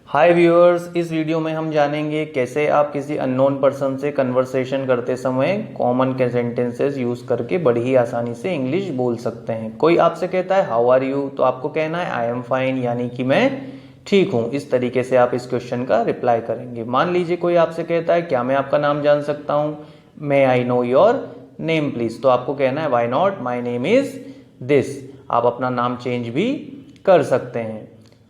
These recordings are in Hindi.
हाय व्यूअर्स, इस वीडियो में हम जानेंगे कैसे आप किसी अननोन पर्सन से कन्वर्सेशन करते समय कॉमन के सेंटेंसेस यूज करके बड़ी ही आसानी से इंग्लिश बोल सकते हैं। कोई आपसे कहता है हाउ आर यू, तो आपको कहना है आई एम फाइन, यानी कि मैं ठीक हूँ। इस तरीके से आप इस क्वेश्चन का रिप्लाई करेंगे। मान लीजिए कोई आपसे कहता है क्या मैं आपका नाम जान सकता हूँ, may I know your name please, तो आपको कहना है why not, my name is this. आप अपना नाम चेंज भी कर सकते हैं।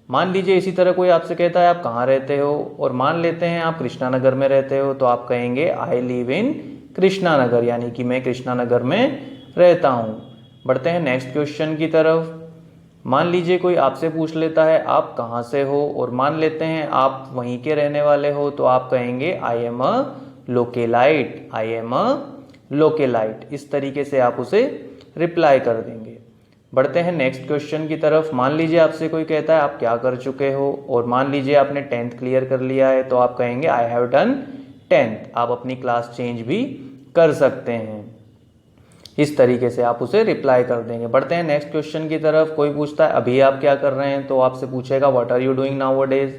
मान लीजिए इसी तरह कोई आपसे कहता है आप कहाँ रहते हो, और मान लेते हैं आप कृष्णा नगर में रहते हो, तो आप कहेंगे I live in Krishna Nagar, यानी कि मैं कृष्णा नगर में रहता हूँ। बढ़ते हैं नेक्स्ट क्वेश्चन की तरफ। मान लीजिए कोई आपसे पूछ लेता है आप कहाँ से हो, और मान लेते हैं आप वहीं के रहने वाले हो, तो आप कहेंगे I am a लोकेलाइट, I am a लोकेलाइट। इस तरीके से आप उसे रिप्लाई कर देंगे। बढ़ते हैं नेक्स्ट क्वेश्चन की तरफ। मान लीजिए आपसे कोई कहता है आप क्या कर चुके हो, और मान लीजिए आपने 10th क्लियर कर लिया है, तो आप कहेंगे आई हैव डन 10th। आप अपनी क्लास चेंज भी कर सकते हैं। इस तरीके से आप उसे रिप्लाई कर देंगे। बढ़ते हैं नेक्स्ट क्वेश्चन की तरफ। कोई पूछता है अभी आप क्या कर रहे हैं, तो आपसे पूछेगा what are you doing nowadays,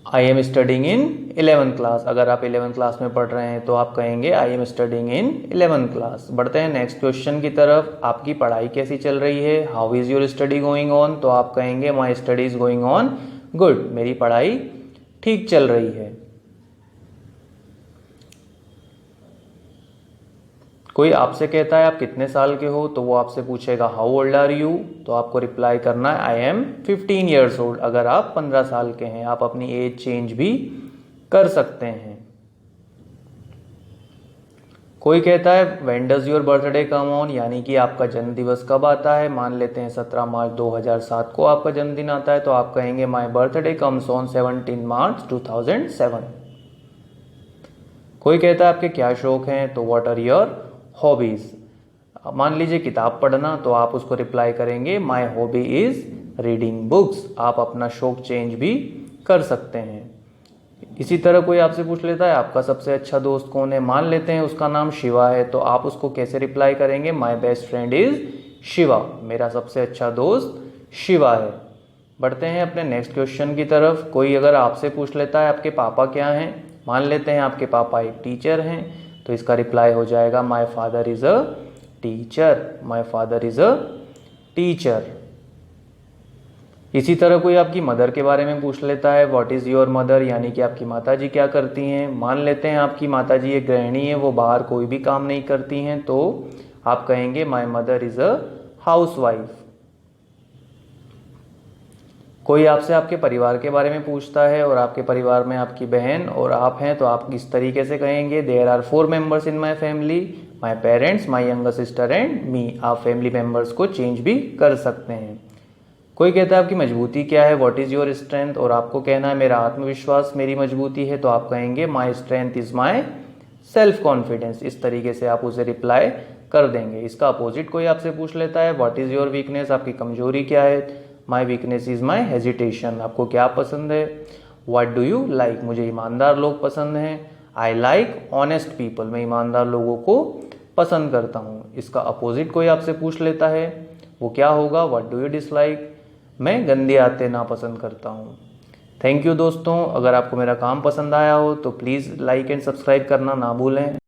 I am studying in 11th class. अगर आप 11th क्लास में पढ़ रहे हैं तो आप कहेंगे आई am studying in 11th class. बढ़ते हैं नेक्स्ट क्वेश्चन की तरफ। आपकी पढ़ाई कैसी चल रही है, how is your study going on, तो आप कहेंगे my study is going on good, मेरी पढ़ाई ठीक चल रही है। कोई आपसे कहता है आप कितने साल के हो, तो वो आपसे पूछेगा हाउ ओल्ड आर यू, तो आपको रिप्लाई करना है आई एम 15 ईयर्स ओल्ड। अगर आप 15 साल के हैं, आप अपनी एज चेंज भी कर सकते हैं। कोई कहता है when does your birthday come on, यानी कि आपका जन्म दिवस कब आता है। मान लेते हैं 17 मार्च 2007 को आपका जन्मदिन आता है, तो आप कहेंगे माई बर्थडे कम्स ऑन 17 मार्च 2007। कोई कहता है आपके क्या शौक हैं, तो व्हाट आर योर हॉबीज। मान लीजिए किताब पढ़ना, तो आप उसको रिप्लाई करेंगे my hobby is reading books. आप अपना शौक चेंज भी कर सकते हैं। इसी तरह कोई आपसे पूछ लेता है आपका सबसे अच्छा दोस्त कौन है। मान लेते हैं उसका नाम शिवा है, तो आप उसको कैसे रिप्लाई करेंगे my best friend is Shiva, मेरा सबसे अच्छा दोस्त शिवा है। बढ़ते हैं अपने नेक्स्ट क्वेश्चन की तरफ। कोई अगर आपसे पूछ लेता है आपके पापा क्या हैं, मान लेते हैं आपके पापा एक टीचर हैं, तो इसका रिप्लाई हो जाएगा my father is a teacher, my father is a teacher. इसी तरह कोई आपकी मदर के बारे में पूछ लेता है व्हाट इज योर मदर, यानी कि आपकी माताजी क्या करती हैं। मान लेते हैं आपकी माताजी एक गृहिणी है, वो बाहर कोई भी काम नहीं करती हैं, तो आप कहेंगे my mother is a housewife. कोई आपसे आपके परिवार के बारे में पूछता है, और आपके परिवार में आपकी बहन और आप हैं, तो आप इस तरीके से कहेंगे there are 4 members in my family, my parents, my younger sister and me. आप फैमिली मेंबर्स को चेंज भी कर सकते हैं। कोई कहता है आपकी मजबूती क्या है, व्हाट इज योर स्ट्रेंथ, और आपको कहना है मेरा आत्मविश्वास मेरी मजबूती है, तो आप कहेंगे my strength is my self confidence. इस तरीके से आप उसे रिप्लाई कर देंगे। इसका अपोजिट कोई आपसे पूछ लेता है व्हाट इज योर वीकनेस, आपकी कमजोरी क्या है, my weakness is my hesitation. आपको क्या पसंद है, व्हाट डू यू लाइक, मुझे ईमानदार लोग पसंद हैं, आई लाइक ऑनेस्ट पीपल, मैं ईमानदार लोगों को पसंद करता हूँ। इसका अपोजिट कोई आपसे पूछ लेता है वो क्या होगा, व्हाट डू यू डिसलाइक, मैं गंदे आते नापसंद करता हूँ। थैंक यू दोस्तों, अगर आपको मेरा काम पसंद आया हो तो प्लीज़ लाइक एंड सब्सक्राइब करना ना भूलें।